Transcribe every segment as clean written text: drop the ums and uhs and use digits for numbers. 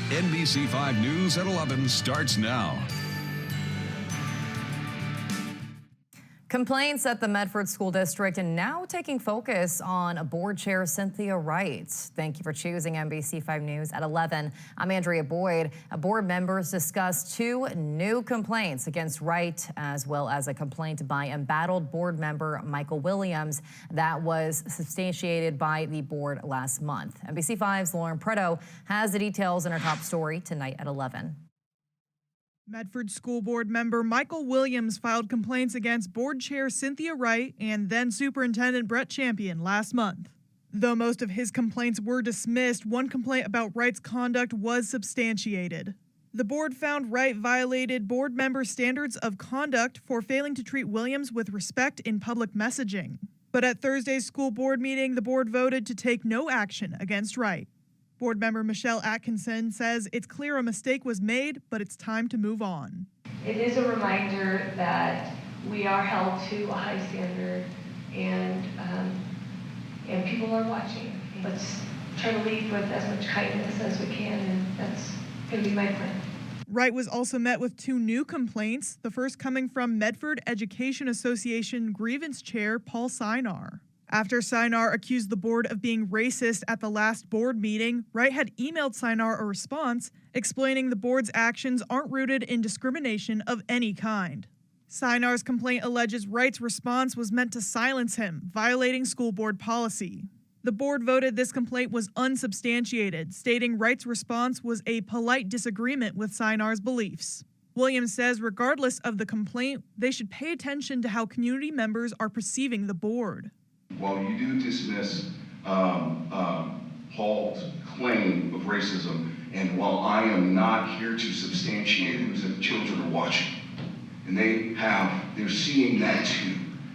NBC5 News at 11 starts now. Complaints at the Medford School District and now taking focus on Board Chair Cynthia Wright. Thank you for choosing NBC5 News at 11. I'm Andrea Boyd. Board members discussed two new complaints against Wright, as well as a complaint by embattled board member Michael Williams that was substantiated by the board last month. NBC5's Lauren Preto has the details in her top story tonight at 11. Medford School Board member Michael Williams filed complaints against Board Chair Cynthia Wright and then Superintendent Brett Champion last month. Though most of his complaints were dismissed, one complaint about Wright's conduct was substantiated. The board found Wright violated board member standards of conduct for failing to treat Williams with respect in public messaging. But at Thursday's school board meeting, the board voted to take no action against Wright. Board member Michelle Atkinson says it's clear a mistake was made, but it's time to move on. It is a reminder that we are held to a high standard, and people are watching. Let's try to lead with as much kindness as we can, and that's going to be my plan. Wright was also met with two new complaints, the first coming from Medford Education Association grievance chair Paul Sinar. After Sinar accused the board of being racist at the last board meeting, Wright had emailed Sinar a response explaining the board's actions aren't rooted in discrimination of any kind. Sinar's complaint alleges Wright's response was meant to silence him, violating school board policy. The board voted this complaint was unsubstantiated, stating Wright's response was a polite disagreement with Sinar's beliefs. Williams says regardless of the complaint, they should pay attention to how community members are perceiving the board. While you do dismiss Paul's claim of racism, and while I am not here to substantiate it, the children are watching, and they're seeing that too.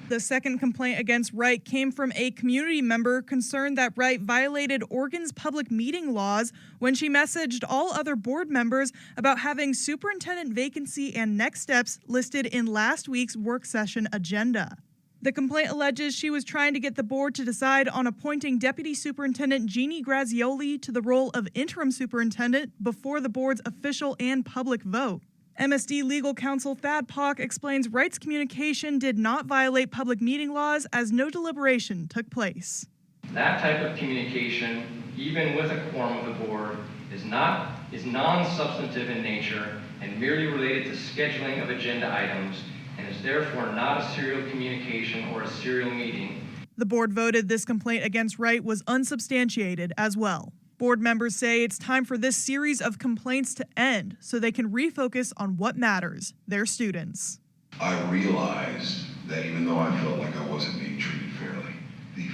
The second complaint against Wright came from a community member concerned that Wright violated Oregon's public meeting laws when she messaged all other board members about having superintendent vacancy and next steps listed in last week's work session agenda. The complaint alleges she was trying to get the board to decide on appointing Deputy Superintendent Jeannie Grazioli to the role of interim superintendent before the board's official and public vote. MSD legal counsel Thad Pock explains Wright's communication did not violate public meeting laws as no deliberation took place. That type of communication, even with a quorum of the board, is non-substantive in nature and merely related to scheduling of agenda items, and is therefore not a serial communication or a serial meeting. The board voted this complaint against Wright was unsubstantiated as well. Board members say it's time for this series of complaints to end so they can refocus on what matters, their students. I realized that even though I felt like I wasn't being treated fairly, the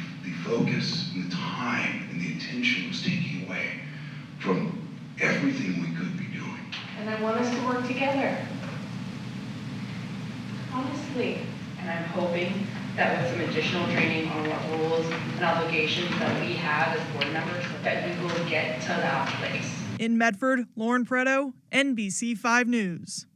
focus and the time and the attention was taking away from everything we could be doing. And I want us to work together. Honestly. And I'm hoping that with some additional training on what rules and obligations that we have as board members, that we will get to that place. In Medford, Lauren Preto, NBC5 News.